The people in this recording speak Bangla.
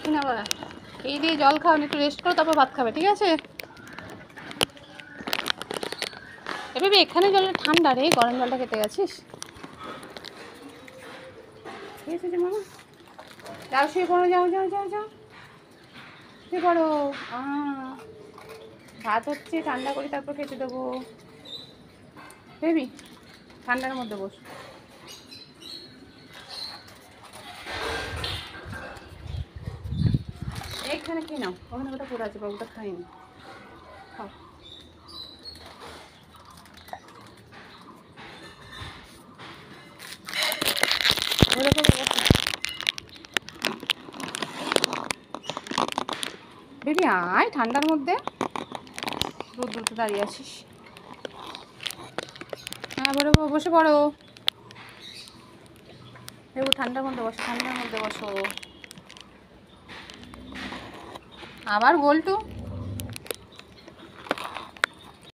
টিফিন আবার এই দিয়ে জল খাও, একটু রেস্ট করো, তারপর ভাত খাবে, ঠিক আছে? এভাবে এখানে জলটা ঠান্ডা রে, গরম জলটা খেতে গেছিস। ঠিক আছে যে মামা, যাও শুয়ে পড়ো, যাও যাও যাও যাও শুয়ে পড়ো। ভাত হচ্ছে, ঠান্ডা করে তারপর খেতে দেবো। বেবি ঠান্ডার মধ্যে বস। এইখানে খেয়ে নাও, ওখানে ওটা পড়ে আছে, বাবুটা খাইনি, খাও। বেবি আয় ঠান্ডার মধ্যে, রোদ রোদে দাঁড়িয়ে আছিস। হ্যাঁ বলো, বসে পড়ো। দেখো ঠান্ডার মধ্যে বসো, ঠান্ডার মধ্যে বসো। আবার গোলটু